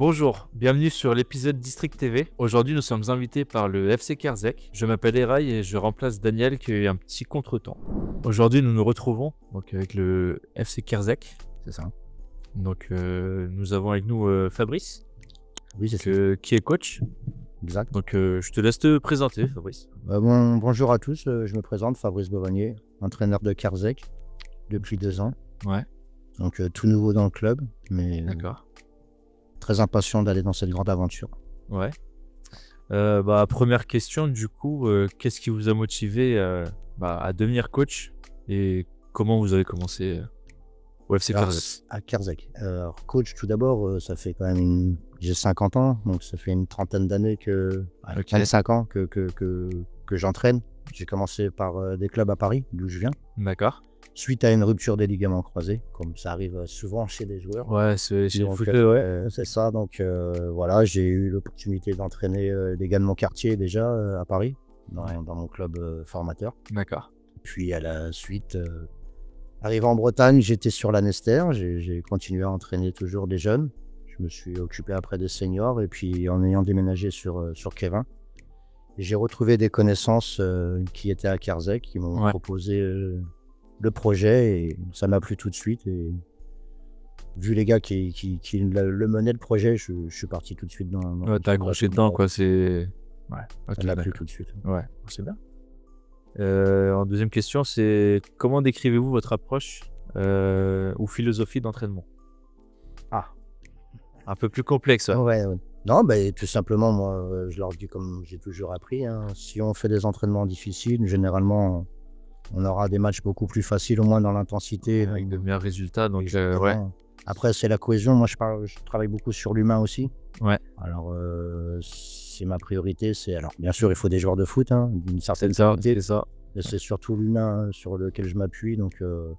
Bonjour, bienvenue sur l'épisode District TV. Aujourd'hui, nous sommes invités par le FC Kerzec. Je m'appelle Eraï et je remplace Daniel qui a eu un petit contretemps. Aujourd'hui, nous nous retrouvons donc avec le FC Kerzec. C'est ça. Donc, nous avons avec nous Fabrice, Oui, c'est ça. qui est coach. Exact. Donc, je te laisse te présenter, Fabrice. Bonjour à tous, je me présente, Fabrice Bovanier, entraîneur de Kerzec depuis 2 ans. Ouais. Donc tout nouveau dans le club, mais D'accord. très impatient d'aller dans cette grande aventure. Ouais. Première question, du coup, qu'est-ce qui vous a motivé à devenir coach et comment vous avez commencé au FC Kerzec? À Kerzec. Alors, coach, tout d'abord, ça fait quand même j'ai 50 ans, donc ça fait une trentaine d'années que... Ok. 25 ans que j'entraîne. J'ai commencé par des clubs à Paris, d'où je viens. D'accord. Suite à une rupture des ligaments croisés, comme ça arrive souvent chez les joueurs. Ouais, c'est chez le Donc, foot, ouais. c'est ça, donc voilà, j'ai eu l'opportunité d'entraîner des gars de mon quartier déjà à Paris, dans mon club formateur. D'accord. Puis à la suite, arrivé en Bretagne, j'étais sur l'Annester, j'ai continué à entraîner toujours des jeunes. Je me suis occupé après des seniors et puis en ayant déménagé sur Kévin, j'ai retrouvé des connaissances qui étaient à Kerzec, qui m'ont proposé le projet et ça m'a plu tout de suite. Et vu les gars qui le menaient le projet, je suis parti tout de suite dans Ouais, t'as accroché dedans, quoi, c'est... Ouais, ok, ça m'a plu d'accord. tout de suite. Ouais, c'est bien. En deuxième question, c'est comment décrivez-vous votre approche ou philosophie d'entraînement? Ah, un peu plus complexe, ouais. Ouais. Non, tout simplement, moi, je leur dis comme j'ai toujours appris, hein, si on fait des entraînements difficiles, généralement, on aura des matchs beaucoup plus faciles, au moins dans l'intensité. Avec de meilleurs résultats, donc Exactement. ouais. Après, c'est la cohésion. Moi, je travaille beaucoup sur l'humain aussi. Ouais. Alors, c'est ma priorité. Alors, bien sûr, il faut des joueurs de foot, hein, d'une certaine C'est ça, qualité. c'est ça. Mais c'est surtout l'humain sur lequel je m'appuie. Donc, je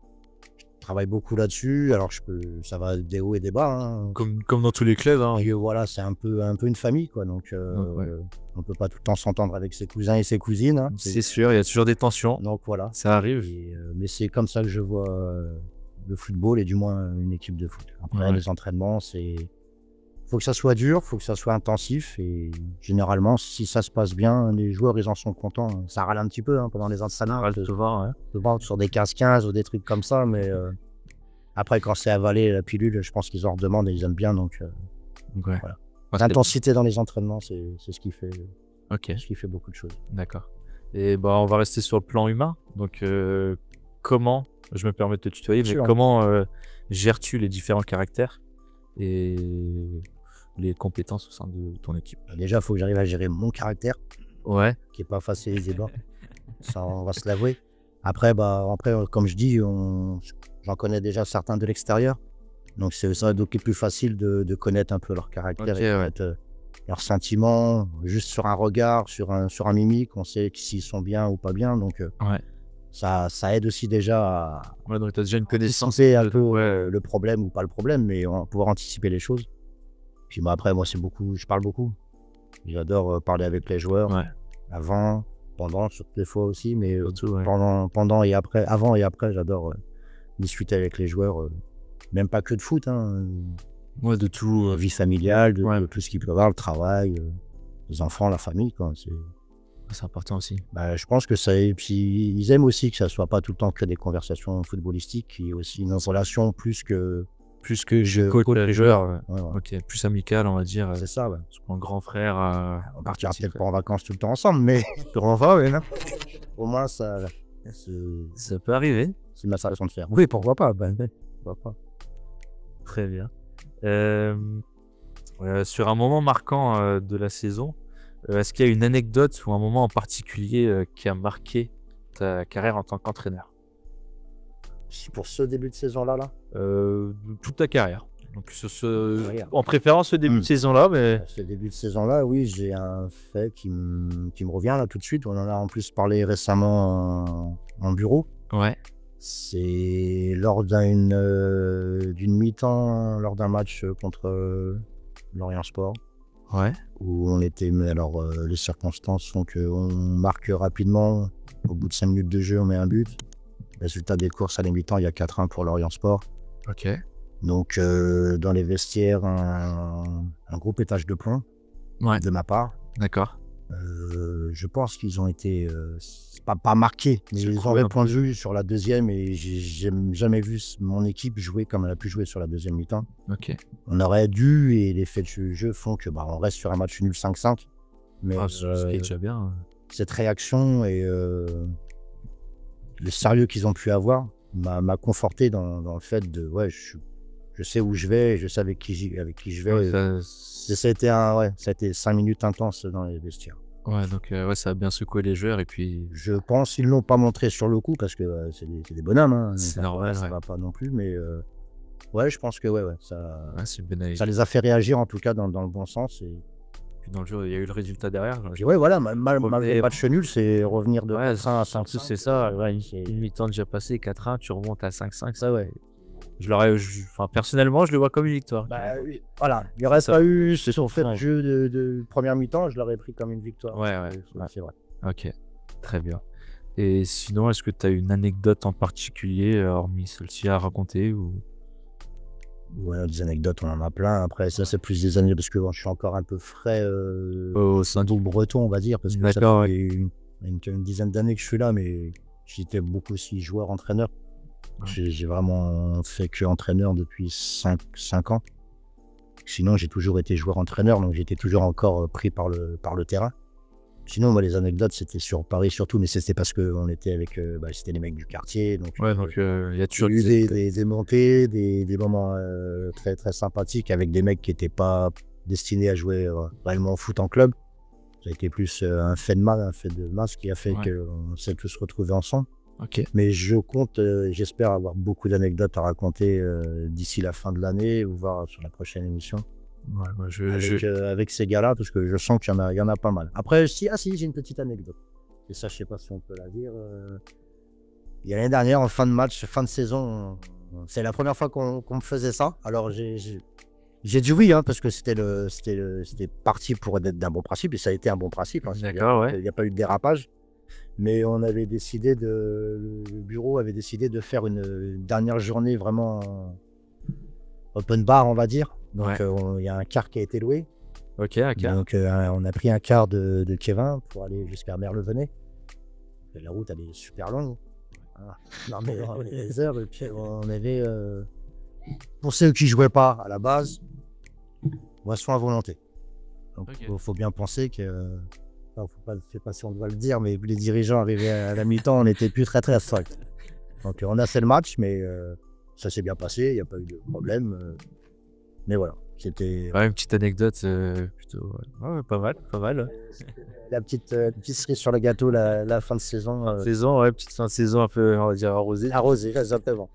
travaille beaucoup là-dessus. Alors, ça va des hauts et des bas, hein. Comme dans tous les clubs, hein. Et voilà, c'est un peu une famille, quoi. Donc, on peut pas tout le temps s'entendre avec ses cousins et ses cousines, hein. C'est sûr, il y a toujours des tensions. Donc, voilà. Ça arrive. Mais c'est comme ça que je vois le football et du moins une équipe de foot. Après, les entraînements, faut que ça soit dur, faut que ça soit intensif et généralement, si ça se passe bien, les joueurs, ils en sont contents. Ça râle un petit peu pendant les entraînements. Souvent sur des 15-15 ou des trucs comme ça, mais après, quand c'est avalé la pilule, je pense qu'ils en redemandent et ils aiment bien. Donc, voilà. L'intensité dans les entraînements, c'est ce qui fait, ce qui fait beaucoup de choses. D'accord. Et on va rester sur le plan humain. Donc, comment, je me permets de te tutoyer, mais comment gères-tu les différents caractères et les compétences au sein de ton équipe? Déjà, il faut que j'arrive à gérer mon caractère. Ouais. Qui n'est pas facile les débats. Ça, on va se l'avouer. Après, comme je dis, j'en connais déjà certains de l'extérieur. Donc, ça donc plus facile de connaître un peu leur caractère et connaître leurs sentiments. Juste sur un regard, sur un mimique, on sait s'ils sont bien ou pas bien. Donc, ça aide aussi déjà à donc tu as déjà une connaissance un peu le problème ou pas le problème, mais on va pouvoir anticiper les choses. Puis après, moi, je parle beaucoup. J'adore parler avec les joueurs, avant, pendant, surtout des fois aussi, mais surtout, pendant et après, avant et après, j'adore discuter avec les joueurs, même pas que de foot, hein, de tout. Vie familiale, de tout ce qu'ils peuvent avoir, le travail, les enfants, la famille, quoi. C'est important aussi. Je pense que ça. Et puis ils aiment aussi que ça soit pas tout le temps que des conversations footballistiques, qu'il y ait aussi une relation plus que je coach les joueurs. Ouais. Ok, plus amical, on va dire. C'est ça, ouais. Mon grand frère. On partira peut-être pas en vacances tout le temps ensemble, mais on va, non. Au moins ça peut arriver. C'est ma façon de faire. Oui, pourquoi pas. Pourquoi pas. Très bien. Sur un moment marquant de la saison, est-ce qu'il y a une anecdote ou un moment en particulier qui a marqué ta carrière en tant qu'entraîneur? Pour ce début de saison-là toute ta carrière. Donc, en préférence ce début de saison-là. Mais... Ce début de saison-là, oui, j'ai un fait qui me revient là tout de suite. On en a en plus parlé récemment en bureau. Ouais. C'est lors d'une mi-temps, lors d'un match contre Lorient Sport. Ouais. Où on était, mais alors les circonstances sont qu'on marque rapidement, au bout de 5 minutes de jeu, on met un but. Résultat des courses à la mi-temps, il y a 4-1 pour Lorient Sport. Ok. Donc, dans les vestiaires, un gros pétage de plomb de ma part. D'accord. Je pense qu'ils ont été, pas marqués, mais ils ont répondu sur la deuxième et j'ai jamais vu mon équipe jouer comme elle a pu jouer sur la deuxième mi-temps. Ok. On aurait dû, et les faits du jeu font que on reste sur un match nul 5-5. Mais c'est déjà bien. Cette réaction et le sérieux qu'ils ont pu avoir m'a conforté dans le fait de je sais où je vais, je sais avec qui je vais. Ça a été 5 minutes intenses dans les vestiaires. Ouais, donc ça a bien secoué les joueurs et puis. Je pense qu'ils ne l'ont pas montré sur le coup parce que c'est des bonhommes. Hein, c'est normal. Ça va pas non plus, mais je pense que ça les a fait réagir en tout cas dans le bon sens. Et puis dans le jeu, il y a eu le résultat derrière. Puis malgré le match nul, c'est revenir de 1 à 5. C'est ça. Une mi-temps déjà passée, 4-1, tu remontes à 5-5. Ça, ouais. Personnellement, je le vois comme une victoire. Oui. Voilà, il n'y aurait pas eu ce fait de jeu de première mi-temps, je l'aurais pris comme une victoire. Ouais. C'est vrai. Ok, très bien. Et sinon, est-ce que tu as une anecdote en particulier, hormis celle-ci, à raconter ou... Ouais, des anecdotes, on en a plein. Après, ça, c'est plus des années parce que je suis encore un peu frais au sein du breton, on va dire. Parce que ça fait une dizaine d'années que je suis là, mais j'étais beaucoup aussi joueur-entraîneur. J'ai vraiment fait que entraîneur depuis 5 ans. Sinon, j'ai toujours été joueur-entraîneur, donc j'étais toujours encore pris par le terrain. Sinon, moi, les anecdotes, c'était sur Paris surtout, mais c'était parce qu'on était avec c'était les mecs du quartier. Donc, il y a toujours eu des montées, des moments très, très sympathiques avec des mecs qui n'étaient pas destinés à jouer réellement au foot en club. Ça a été plus un fait de masse qui a fait qu'on s'est tous retrouvés ensemble. Okay. Mais je compte, j'espère avoir beaucoup d'anecdotes à raconter d'ici la fin de l'année ou voire sur la prochaine émission. Avec ces gars-là, parce que je sens qu'il y en a pas mal. Après, j'ai une petite anecdote. Et ça, je sais pas si on peut la dire. Il y a l'année dernière, en fin de match, fin de saison, c'est la première fois qu'on me faisait ça. Alors, j'ai dit oui, parce que c'était parti pour être d'un bon principe, et ça a été un bon principe. D'accord, Il n'y a pas eu de dérapage. Mais on avait décidé le bureau avait décidé de faire une dernière journée vraiment open bar, on va dire. Donc il y a un car qui a été loué. Ok, un car. Donc on a pris un car de Kevin pour aller jusqu'à Merlevenez. La route elle est super longue. Non mais les heures, et puis on avait pour ceux qui jouaient pas à la base, boisson à volonté. Donc faut bien penser que je sais pas si on doit le dire, mais les dirigeants arrivaient à la mi-temps, on n'était plus très très fort. Donc on a fait le match, mais ça s'est bien passé, il n'y a pas eu de problème. Mais voilà, c'était... une petite anecdote plutôt... pas mal. La petite cerise sur le gâteau, la fin de saison. Petite fin de saison un peu, on va dire, arrosée. Arrosée, exactement.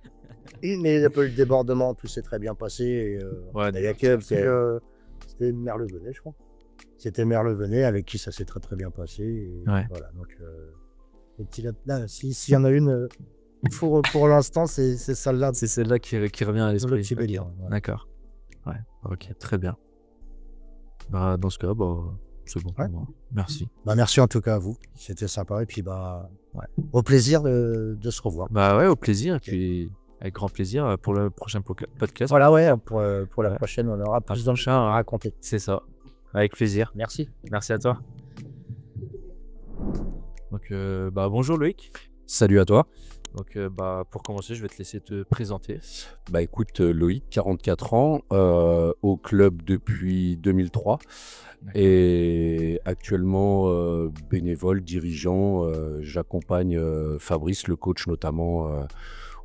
Mais il n'y a pas eu de débordement, tout s'est très bien passé. C'était Merlevenez, je crois. C'était Merlevenez avec qui ça s'est très très bien passé. Et voilà, donc s'il y en a une, pour l'instant, c'est celle-là. C'est celle-là qui revient à l'esprit. Le petit délire. D'accord. Ouais, ok, très bien. Dans ce cas, c'est bon pour moi. Merci. Merci en tout cas à vous. C'était sympa. Et puis, au plaisir de se revoir. Au plaisir. Et puis, avec grand plaisir pour le prochain podcast. Voilà, pour la prochaine, on aura plus d'enchaînements à raconter. C'est ça. Avec plaisir. Merci. Merci à toi. Donc, bonjour Loïc. Salut à toi. Donc, pour commencer, je vais te laisser te présenter. Écoute, Loïc, 44 ans, au club depuis 2003. D'accord. Et actuellement bénévole, dirigeant. J'accompagne Fabrice, le coach notamment,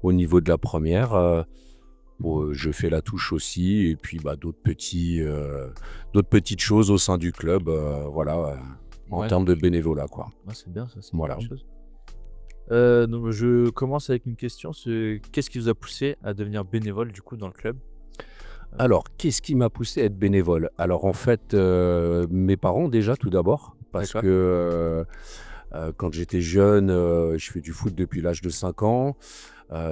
au niveau de la première. Je fais la touche aussi, et puis d'autres petites choses au sein du club, en termes de bénévolat, quoi. C'est bien, ça, c'est voilà. Une bonne chose. Donc je commence avec une question, qu'est-ce qui vous a poussé à devenir bénévole du coup dans le club? Alors, qu'est-ce qui m'a poussé à être bénévole? Alors en fait, mes parents déjà tout d'abord, parce que quand j'étais jeune, je fais du foot depuis l'âge de 5 ans.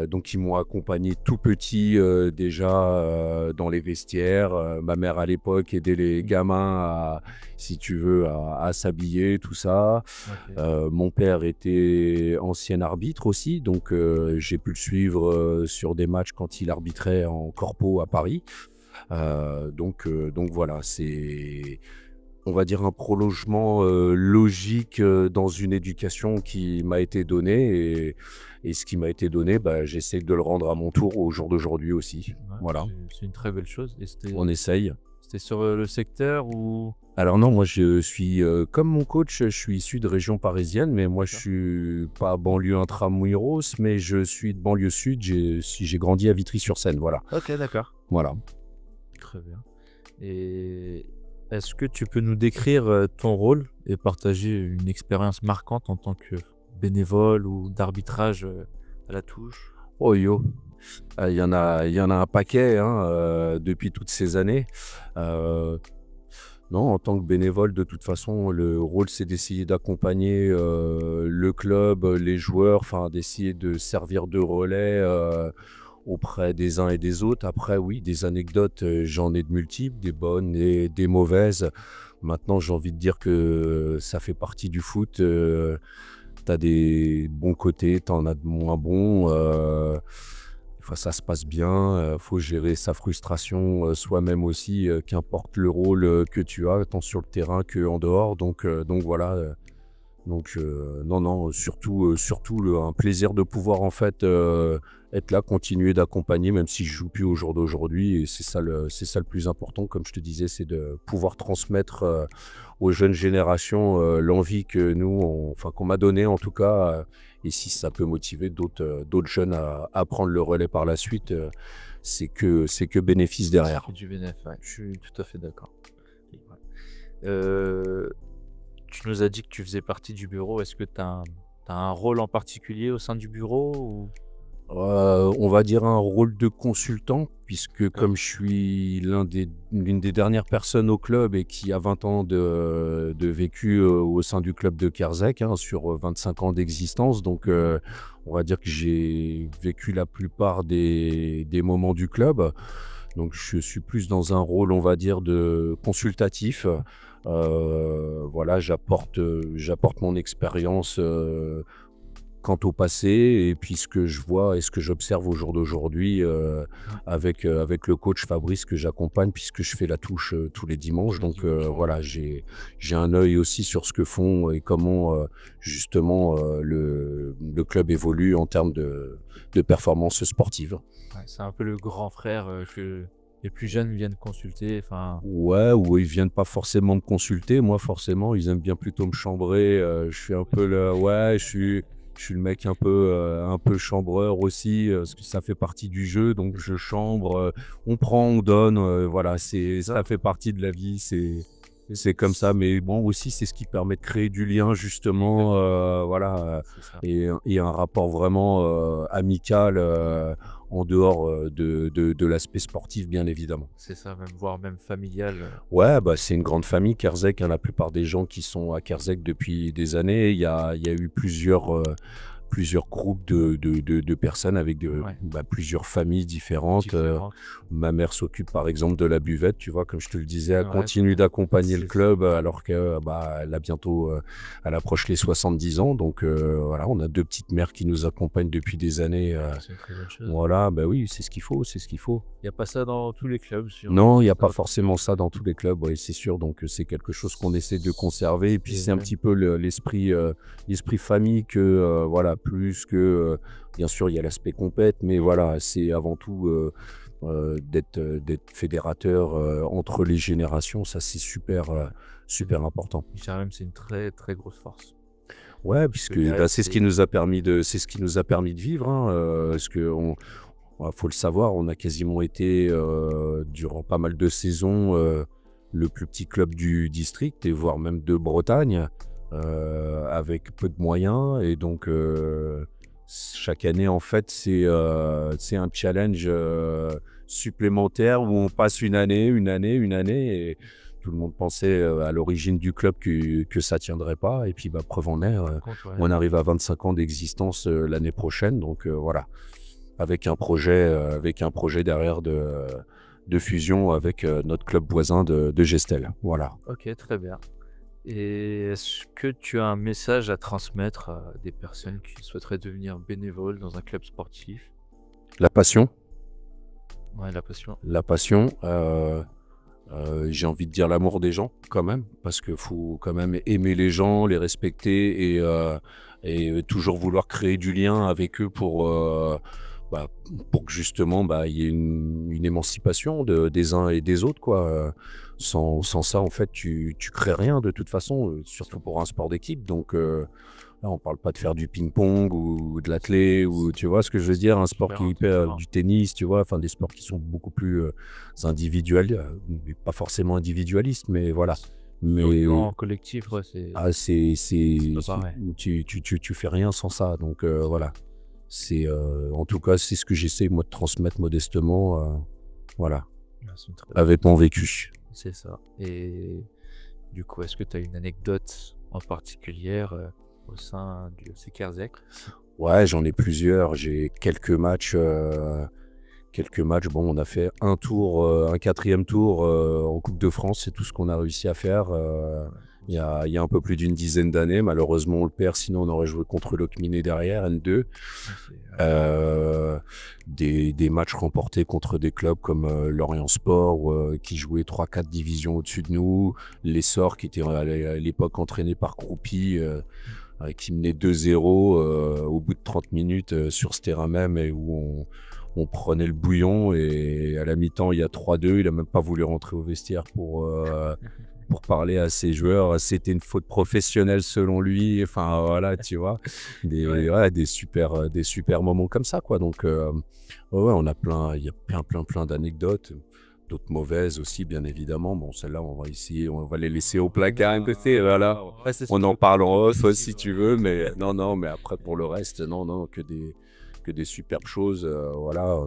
Donc ils m'ont accompagné tout petit déjà dans les vestiaires. Ma mère à l'époque aidait les gamins si tu veux, à s'habiller, tout ça. Ok. Mon père était ancien arbitre aussi, donc j'ai pu le suivre sur des matchs quand il arbitrait en corpo à Paris. Donc voilà, c'est, on va dire, un prolongement logique dans une éducation qui m'a été donnée. Et ce qui m'a été donné, bah, j'essaie de le rendre à mon tour au jour d'aujourd'hui aussi. Ouais, Voilà, c'est une très belle chose. Et on essaye. c'était sur le secteur ou... Alors non, moi je suis, comme mon coach, je suis issu de région parisienne, mais moi je D'accord. suis pas banlieue intramuros, mais je suis de banlieue sud, j'ai grandi à Vitry-sur-Seine, voilà. Ok, d'accord. Voilà. Très bien. Et est-ce que tu peux nous décrire ton rôle et partager une expérience marquante en tant que bénévole ou d'arbitrage à la touche? Oh yo, il y en a un paquet hein, depuis toutes ces années. Euh, non, en tant que bénévole, de toute façon, le rôle c'est d'essayer d'accompagner le club, les joueurs, enfin d'essayer de servir de relais auprès des uns et des autres. Après, oui, des anecdotes, j'en ai de multiples, des bonnes et des mauvaises. Maintenant, j'ai envie de dire que ça fait partie du foot. Tu as des bons côtés, tu en as de moins bons. Des fois, ça se passe bien. Faut gérer sa frustration soi-même aussi, qu'importe le rôle que tu as, tant sur le terrain qu'en dehors. Donc voilà. Non, surtout un plaisir de pouvoir en fait être là, continuer d'accompagner, même si je joue plus au jour d'aujourd'hui. Et c'est ça le plus important, comme je te disais, c'est de pouvoir transmettre aux jeunes générations l'envie que qu'on m'a donnée en tout cas. Et si ça peut motiver d'autres jeunes à prendre le relais par la suite, c'est que bénéfice derrière. C'est du bénéfice, ouais, je suis tout à fait d'accord. Ouais. Euh, Tu nous as dit que tu faisais partie du bureau. Est-ce que tu as un rôle en particulier au sein du bureau ou... On va dire un rôle de consultant, puisque D'accord. comme je suis l'une des dernières personnes au club et qui a 20 ans de vécu au sein du club de Kerzec, hein, sur 25 ans d'existence, donc on va dire que j'ai vécu la plupart des moments du club. Donc je suis plus dans un rôle, on va dire, de consultatif. Voilà, j'apporte mon expérience quant au passé et puis ce que je vois et ce que j'observe au jour d'aujourd'hui avec le coach Fabrice que j'accompagne puisque je fais la touche tous les dimanches. Donc voilà, j'ai un œil aussi sur ce que font et comment justement le club évolue en termes de performance sportive. Ouais, c'est un peu le grand frère que les plus jeunes viennent consulter. Enfin, Ouais, ou ils viennent pas forcément me consulter. Moi, forcément, ils aiment bien plutôt me chambrer. Je suis un peu le, ouais, je suis le mec un peu chambreur aussi, parce que ça fait partie du jeu. Donc je chambre, on prend, on donne. Voilà, ça fait partie de la vie. C'est comme ça. Mais bon, aussi, c'est ce qui permet de créer du lien justement, voilà, c'est ça. et un rapport vraiment amical en dehors de l'aspect sportif, bien évidemment. C'est ça, même voire même familial. Ouais, bah, c'est une grande famille, Kerzec, hein, la plupart des gens qui sont à Kerzec depuis des années, il y a eu plusieurs groupes de personnes avec Ouais. plusieurs familles différentes. Différentes. Ma mère s'occupe par exemple de la buvette, tu vois, comme je te le disais, elle Ouais, continue d'accompagner le c'est club alors que elle a bientôt, elle approche les 70 ans. Donc voilà, on a deux petites mères qui nous accompagnent depuis des années. c'est une très bonne chose. Voilà, bah oui, c'est ce qu'il faut, c'est ce qu'il faut. Il n'y a pas ça dans tous les clubs. Non, il n'y a pas forcément ça dans tous les clubs, ouais, c'est sûr. Donc c'est quelque chose qu'on essaie de conserver. Et puis c'est un petit peu l'esprit famille que voilà, plus que bien sûr il y a l'aspect compète, mais voilà, c'est avant tout d'être fédérateur entre les générations. Ça c'est super important. Même, c'est une très très grosse force. Ouais, puisque c'est ce qui nous a permis de vivre. Hein, parce que faut le savoir, on a quasiment été durant pas mal de saisons le plus petit club du district et voire même de Bretagne, avec peu de moyens. Et donc chaque année, en fait, c'est un challenge supplémentaire où on passe une année, et tout le monde pensait à l'origine du club que ça tiendrait pas. Et puis, preuve en est, on arrive à 25 ans d'existence l'année prochaine. Donc, voilà. avec un projet derrière de fusion avec notre club voisin de Gestel. Voilà. Ok, très bien. Et est-ce que tu as un message à transmettre à des personnes qui souhaiteraient devenir bénévoles dans un club sportif? La passion. Ouais, la passion. La passion. J'ai envie de dire l'amour des gens quand même, parce qu'il faut quand même aimer les gens, les respecter et toujours vouloir créer du lien avec eux pour que justement il y ait une émancipation des uns et des autres, quoi. Sans ça, en fait, tu crées rien de toute façon, surtout pour un sport d'équipe. Donc là, on parle pas de faire du ping-pong ou de l'athlé, ou tu vois ce que je veux dire, un sport qui du tennis, tu vois, enfin des sports qui sont beaucoup plus individuels, mais pas forcément individualistes, mais voilà. Mais en collectif, ouais, c'est. Ah, tu fais rien sans ça, donc voilà. C'est en tout cas, c'est ce que j'essaie moi de transmettre modestement, voilà, avec mon vécu. C'est ça. Et du coup, est-ce que tu as une anecdote en particulier au sein du FC Kerzec? Ouais, j'en ai plusieurs. J'ai quelques matchs. Bon, on a fait un tour, un 4e tour en Coupe de France. C'est tout ce qu'on a réussi à faire il y a un peu plus d'une dizaine d'années. Malheureusement, on le perd. Sinon, on aurait joué contre Locminé derrière, N2. Des matchs remportés contre des clubs comme Lorient Sport, qui jouaient 3-4 divisions au-dessus de nous. L'Essor, qui était à l'époque entraîné par Croupi, qui menait 2-0 au bout de 30 minutes sur ce terrain même, et où on prenait le bouillon, et à la mi-temps il y a 3-2, il a même pas voulu rentrer au vestiaire pour parler à ses joueurs. C'était une faute professionnelle selon lui, enfin voilà, tu vois, des super moments comme ça, quoi. Donc on a il y a plein d'anecdotes, d'autres mauvaises aussi, bien évidemment. Bon, celles-là, on va les laisser au placard un côté, voilà. On en parle en off si tu veux, mais non, mais après pour le reste, non, que des superbes choses, voilà.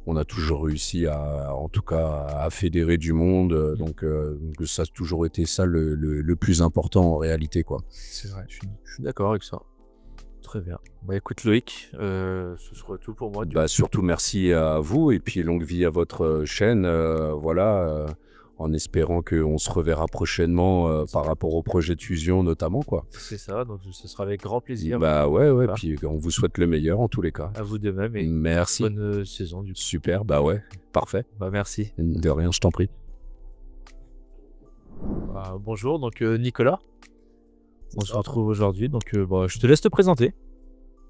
On a toujours réussi en tout cas à fédérer du monde, donc ça a toujours été ça le plus important en réalité, quoi. C'est vrai, je suis d'accord avec ça. Très bien. Écoute Loïc, ce sera tout pour moi. Surtout merci à vous, et puis longue vie à votre chaîne, voilà. En espérant qu'on se reverra prochainement par rapport au projet de fusion notamment, quoi. C'est ça, donc ce sera avec grand plaisir. Ouais, voilà. Puis on vous souhaite le meilleur en tous les cas. À vous de même, et merci. Bonne saison du coup. Super, ouais, parfait. Merci. De rien, je t'en prie. Bonjour, donc Nicolas. On se retrouve aujourd'hui, donc je te laisse te présenter.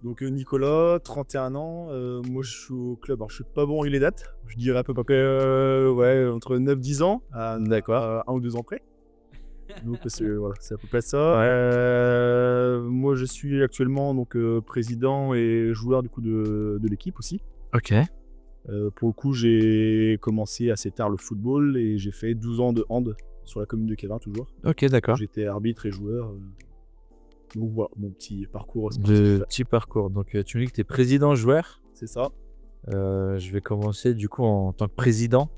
Donc Nicolas, 31 ans, moi je suis au club, alors je suis pas bon avec les dates, je dirais à peu près entre 9-10 ans, d'accord, 1 ou 2 ans près. Donc voilà, c'est à peu près ça. Moi je suis actuellement donc président et joueur du coup de l'équipe aussi. Ok. Pour le coup, j'ai commencé assez tard le football et j'ai fait 12 ans de hand sur la commune de Kévin toujours. Ok, d'accord. J'étais arbitre et joueur. Donc voilà, mon petit parcours sportif. Petit parcours. Donc tu me dis que tu es président-joueur. C'est ça. Je vais commencer du coup en tant que président.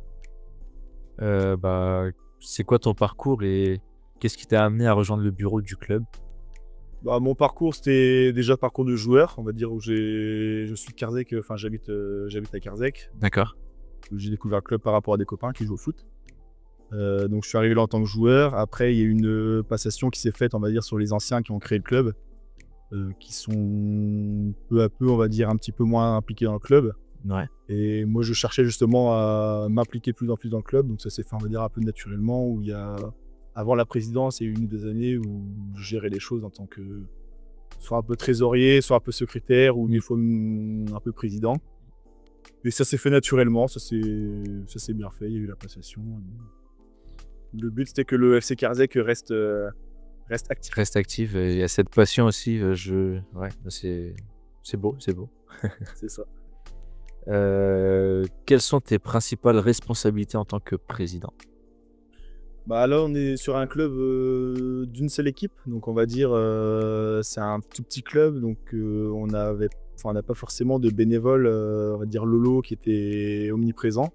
C'est quoi ton parcours et qu'est-ce qui t'a amené à rejoindre le bureau du club? Mon parcours, c'était déjà parcours de joueur, on va dire, où je suis de Kerzec, enfin j'habite à Kerzec. D'accord. J'ai découvert le club par rapport à des copains qui jouent au foot. Donc je suis arrivé là en tant que joueur. Après, il y a eu une passation qui s'est faite, on va dire, sur les anciens qui ont créé le club, qui sont peu à peu, on va dire, un petit peu moins impliqués dans le club. Ouais. Et moi, je cherchais justement à m'impliquer plus en plus dans le club. Donc ça s'est fait, on va dire, un peu naturellement, où il y a, avant la présidence, il y a eu 1 ou 2 années où je gérais les choses en tant que soit un peu trésorier, soit un peu secrétaire, ou des fois un peu président. Et ça s'est fait naturellement, ça s'est bien fait, il y a eu la passation. Le but, c'était que le FC Kerzec reste actif. Reste actif, et il y a cette passion aussi. C'est beau, c'est beau. C'est ça. Quelles sont tes principales responsabilités en tant que président? Là, on est sur un club d'une seule équipe. Donc, on va dire, c'est un tout petit club. Donc, on n'a pas forcément de bénévoles, on va dire Lolo, qui était omniprésent.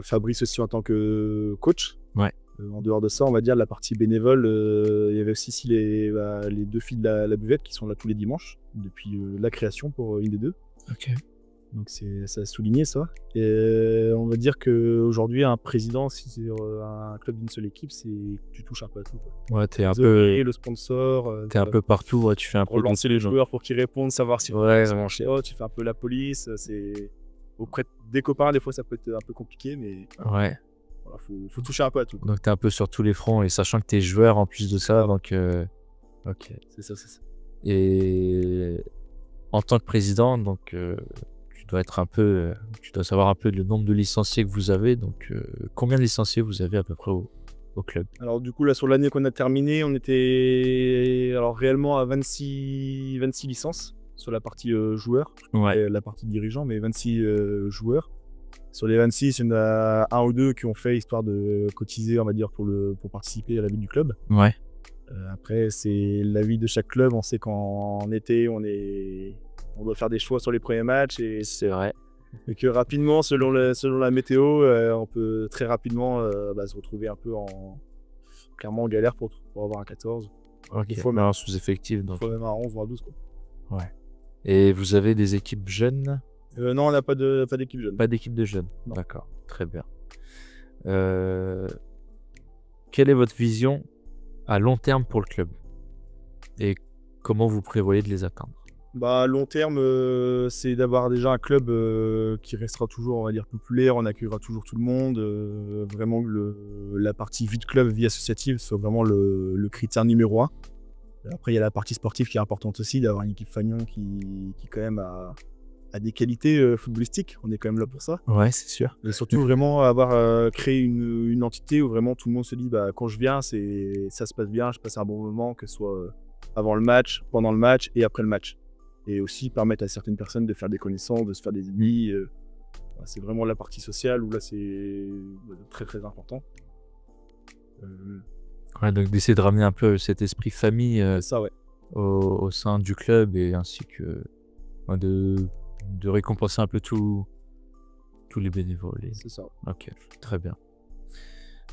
Fabrice aussi en tant que coach. Ouais. En dehors de ça, on va dire la partie bénévole, il y avait aussi les 2 filles de la buvette qui sont là tous les dimanches depuis la création pour une des 2. Ok. Donc ça a souligné ça. Et on va dire qu'aujourd'hui, un président, si c'est un club d'une seule équipe, c'est tu touches un peu à tout, quoi. Ouais, t'es un Désolé, peu, le sponsor, t'es un peu partout, ouais, tu fais un peu relancer les joueurs pour qu'ils répondent, savoir si Ouais, ils sont chez eux, tu fais un peu la police. C'est auprès des copains, des fois, ça peut être un peu compliqué, mais ouais. voilà, faut toucher un peu à tout, quoi. Donc t'es un peu sur tous les fronts et sachant que t'es joueur en plus de ça, donc ok. C'est ça. Et en tant que président, donc tu dois être un peu, tu dois savoir un peu le nombre de licenciés que vous avez. Donc combien de licenciés vous avez à peu près au club? Alors du coup, là, sur l'année qu'on a terminée, on était alors réellement à 26 licences sur la partie joueurs, Ouais. et la partie dirigeant, mais 26 joueurs. Sur les 26, il y en a un ou deux qui ont fait histoire de cotiser, on va dire, pour participer à la vie du club. Ouais. Après, c'est la vie de chaque club. On sait qu'en été, on doit faire des choix sur les premiers matchs et C'est vrai. que rapidement, selon la météo, on peut très rapidement se retrouver un peu clairement en galère pour avoir un 14. Ok. Des fois, Mais en sous-effectif. Des Donc. fois même un 11, voire 12, quoi. Ouais. Et vous avez des équipes jeunes? Non, on n'a pas d'équipe jeune. Pas d'équipe de jeunes. Non. D'accord. Très bien. Quelle est votre vision à long terme pour le club? Et comment vous prévoyez de les atteindre? À long terme, c'est d'avoir déjà un club qui restera toujours, on va dire, populaire, on accueillera toujours tout le monde, vraiment que la partie vie de club, vie associative soit vraiment le critère numéro 1. Après, il y a la partie sportive qui est importante aussi, d'avoir une équipe Fagnon qui quand même a des qualités footballistiques, on est quand même là pour ça. Ouais, c'est sûr. Et surtout vraiment avoir créé une entité où vraiment tout le monde se dit quand je viens, ça se passe bien, je passe un bon moment, que ce soit avant le match, pendant le match et après le match. Et aussi permettre à certaines personnes de faire des connaissances, de se faire des amis. C'est vraiment la partie sociale où là c'est très très important. Ouais, donc d'essayer de ramener un peu cet esprit famille Ça, ouais. au sein du club et ainsi que de récompenser un peu tous les bénévoles. C'est ça. Ok, très bien.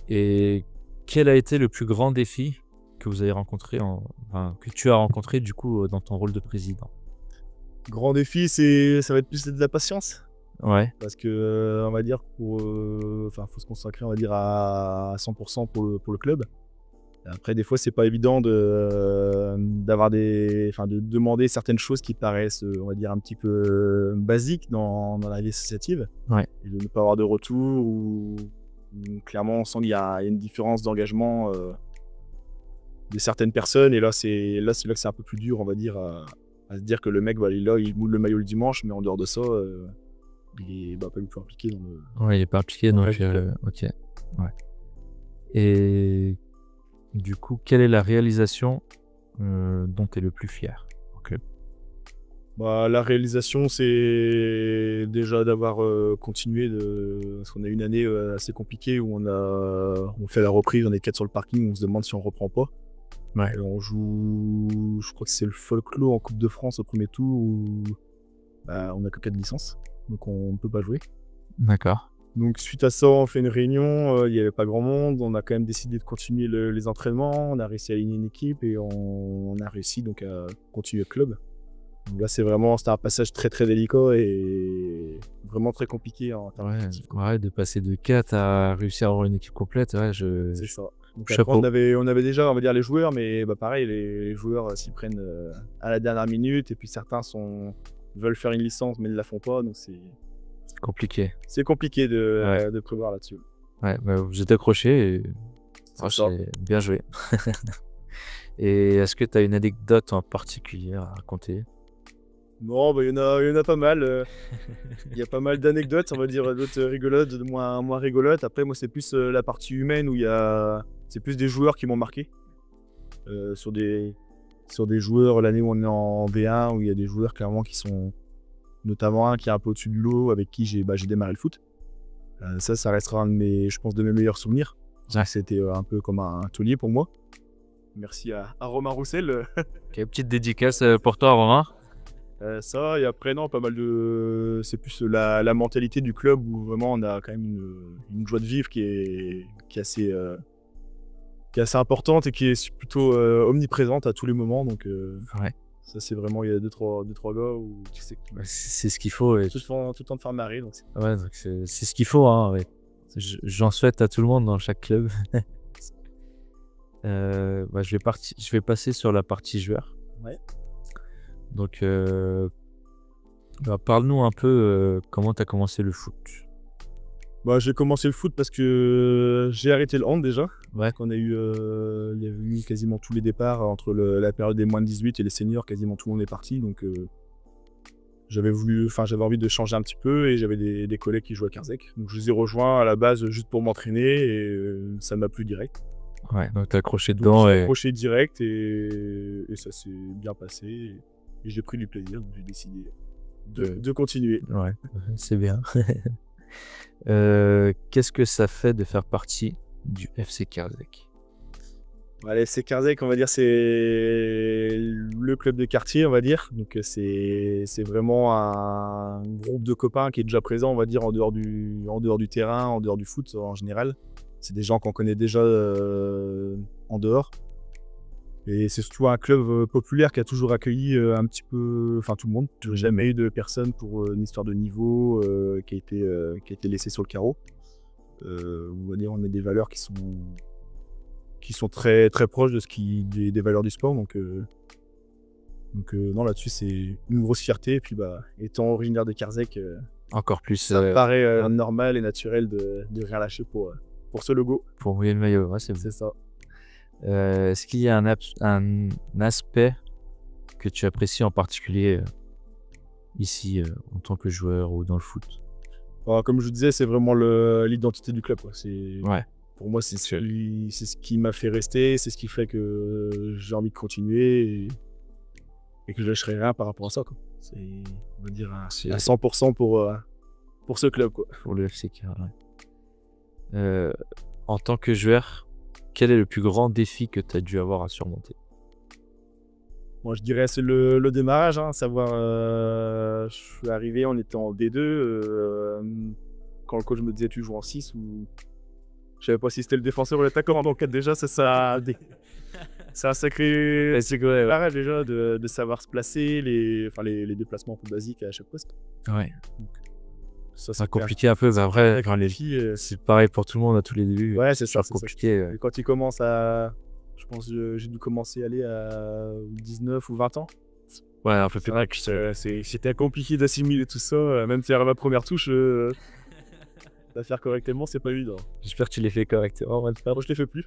Et quel a été le plus grand défi que vous avez rencontré, que tu as rencontré du coup dans ton rôle de président? Grand défi, ça va être plus de la patience. Ouais. Parce que, on va dire, faut se consacrer, on va dire, à 100% pour le club. Après, des fois, c'est pas évident de demander certaines choses qui paraissent, on va dire, un petit peu basiques dans la vie associative. Ouais. Et de ne pas avoir de retour ou clairement, on sent qu'il y a une différence d'engagement de certaines personnes. Et là, c'est là que c'est un peu plus dur, on va dire, à se dire que le mec, il est là, il moule le maillot le dimanche, mais en dehors de ça, il est pas du tout impliqué dans le... Ouais, il est pas impliqué, donc ok. Ouais. Et du coup, quelle est la réalisation dont tu es le plus fier au club? La réalisation, c'est déjà d'avoir continué parce qu'on a eu une année assez compliquée où on fait la reprise, on est 4 sur le parking, on se demande si on reprend pas. Ouais. Et on joue, je crois que c'est le Folklore en Coupe de France au premier tour où on a que 4 licences, donc on ne peut pas jouer. D'accord. Donc suite à ça, on fait une réunion, il n'y avait pas grand monde, on a quand même décidé de continuer les entraînements, on a réussi à aligner une équipe et on a réussi donc à continuer le club. Donc là, c'était un passage très très délicat et vraiment très compliqué en termes ouais, de passer de 4 à réussir à avoir une équipe complète, ouais, c'est ça. Donc chapeau. après, on avait déjà, on va dire, les joueurs, mais pareil, les joueurs s'y prennent à la dernière minute et puis certains veulent faire une licence mais ne la font pas, donc c'est compliqué. C'est compliqué de prévoir là-dessus. Ouais, vous êtes accroché et c'est bien joué. Et est-ce que tu as une anecdote en particulier à raconter? Non, il y en a pas mal. Il y a pas mal d'anecdotes, on va dire, d'autres rigolotes, de moins rigolotes. Après, moi, c'est plus la partie humaine où c'est plus des joueurs qui m'ont marqué. Sur des joueurs, l'année où on est en V1, où il y a des joueurs clairement qui sont, notamment un qui est un peu au-dessus de l'eau, avec qui j'ai démarré le foot. Ça restera un de mes meilleurs souvenirs. Ouais. C'était un peu comme un taulier pour moi. Merci à Romain Roussel. Okay, petite dédicace pour toi, Romain. Ça, et après, non, pas mal de... C'est plus la mentalité du club où vraiment on a quand même une joie de vivre qui est assez importante et qui est plutôt omniprésente à tous les moments. Donc, ouais. Ça, c'est vraiment, il y a deux, trois gars où tu sais que C'est ce qu'il faut. Et... tout le temps de faire marrer. Donc ouais, donc c'est ce qu'il faut. Hein, ouais. J'en souhaite à tout le monde dans chaque club. Je vais passer sur la partie joueur. Ouais. Donc, parle-nous un peu comment tu as commencé le foot. J'ai commencé le foot parce que j'ai arrêté le hand déjà. Ouais. Quand on a eu, il y avait eu quasiment tous les départs entre la période des moins de 18 et les seniors, quasiment tout le monde est parti. Donc j'avais envie de changer un petit peu et j'avais des collègues qui jouaient à Carzec. Donc je les ai rejoints à la base juste pour m'entraîner et ça m'a plu direct. Ouais, donc t'as accroché dedans. J'ai accroché direct et ça s'est bien passé. Et j'ai pris du plaisir, donc j'ai décidé de continuer. Ouais, c'est bien. Qu'est-ce que ça fait de faire partie du FC Carzec? Le FC Carzec, on va dire, c'est le club de quartier, on va dire. Donc c'est vraiment un groupe de copains qui est déjà présent, on va dire, en dehors du terrain, en dehors du foot en général. C'est des gens qu'on connaît déjà en dehors. Et c'est surtout un club populaire qui a toujours accueilli un petit peu, tout le monde. Jamais eu de personne pour une histoire de niveau qui a été laissée sur le carreau. On va dire, on a des valeurs qui sont très très proches de des valeurs du sport. Donc non, là-dessus c'est une grosse fierté. Et puis étant originaire de Carzec, encore plus. Ça me paraît normal et naturel de rien lâcher pour ce logo. Pour mouiller le maillot, ouais, c'est ça. Est-ce qu'il y a un aspect que tu apprécies en particulier ici en tant que joueur ou dans le foot? Comme je vous disais, c'est vraiment l'identité du club, quoi. Ouais. Pour moi, c'est ce qui m'a fait rester, c'est ce qui fait que j'ai envie de continuer et que je lâcherai rien par rapport à ça, quoi. C'est, on va dire, à 100% pour ce club, quoi. Pour le FCK, ouais. En tant que joueur, quel est le plus grand défi que tu as dû avoir à surmonter? Moi, je dirais c'est le démarrage, hein, savoir. Je suis arrivé, on était en D2. Quand le coach me disait tu joues en 6 ou. Je savais pas si c'était le défenseur ou l'attaquant. Donc déjà, c'est un sacré démarrage déjà de savoir se placer, les déplacements un peu basiques à chaque poste. Ouais. Donc, ça, c'est compliqué un peu. Après, quand les filles, c'est pareil pour tout le monde à tous les débuts. Ouais, c'est ça. C'est compliqué. Et quand ils commencent à. Je pense que j'ai dû commencer à aller à 19 ou 20 ans. Ouais, un peu plus. C'était compliqué d'assimiler tout ça. Même si à ma première touche, la faire correctement, c'est pas évident. J'espère que tu les fais correctement. Moi, je les fais plus.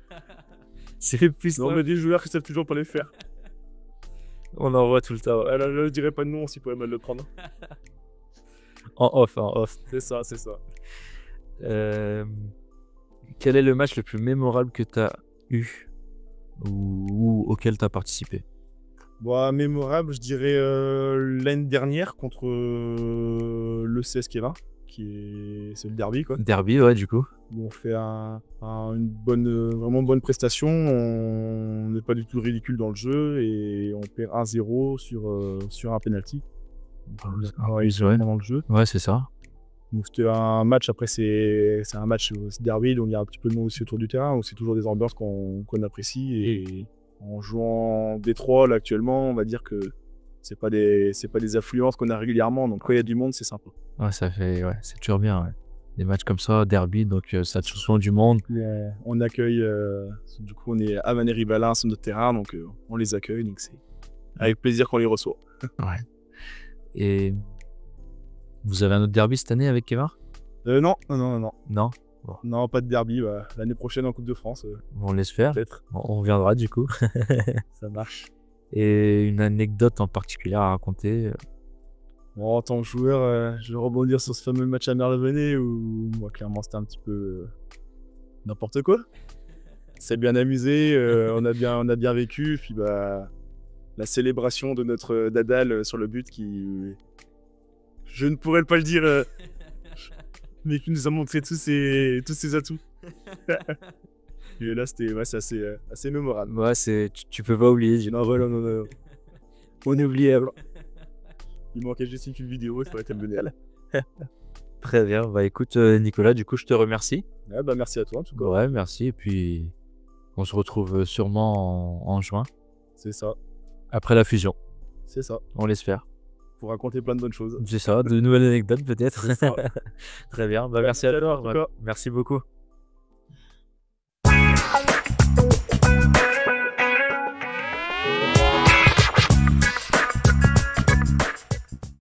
C'est plus. On me dit joueurs qui savent toujours pas les faire. On en voit tout le temps. Alors, je dirais pas de nom s'ils pouvaient mal le prendre. En off. C'est ça. Quel est le match le plus mémorable que tu as eu ou auquel tu as participé? Mémorable, je dirais l'année dernière contre le CS Kevin, c'est le derby, quoi. Derby, ouais, du coup. On fait une vraiment bonne prestation. On n'est pas du tout ridicule dans le jeu et on perd 1-0 sur un penalty. Ils ont dans le jeu. Ouais, c'est ça. Donc c'était un match, après c'est un match derby, donc il y a un petit peu de monde aussi autour du terrain, donc c'est toujours des ambiances qu'on apprécie. Et en jouant D3 là actuellement, on va dire que c'est pas des affluences qu'on a régulièrement, donc quand il y a du monde, c'est sympa. Ouais, c'est toujours bien, ouais. Des matchs comme ça, derby, donc ça a souvent du monde. On accueille, du coup on est à Vanéry-Balin sur notre terrain, donc on les accueille, donc c'est avec plaisir qu'on les reçoit. Ouais. Et vous avez un autre derby cette année avec Kevin? Non. Non? Bon. Non, pas de derby. L'année prochaine en Coupe de France. On l'espère. Peut-être. On reviendra du coup. Ça marche. Et une anecdote en particulier à raconter? En tant que joueur, je vais rebondir sur ce fameux match à Merlevenez où moi clairement c'était un petit peu n'importe quoi. C'est bien amusé, on a bien vécu. Puis la célébration de notre Dadal sur le but qui... Je ne pourrais pas le dire, mais qui nous a montré tous ses atouts. Et là, c'est assez mémorable. Ouais, tu peux pas oublier. Non, voilà, non. Inoubliable. Il manquait juste une vidéo, ça aurait été le bonheur. Très bien. Écoute, Nicolas, du coup, je te remercie. Ouais, merci à toi, en tout cas. Ouais, merci. Et puis, on se retrouve sûrement en juin. C'est ça. Après la fusion. C'est ça. On l'espère. Pour raconter plein de bonnes choses. C'est ça, de nouvelles anecdotes peut-être. Très bien. Bah, merci à toi. toi. Merci beaucoup.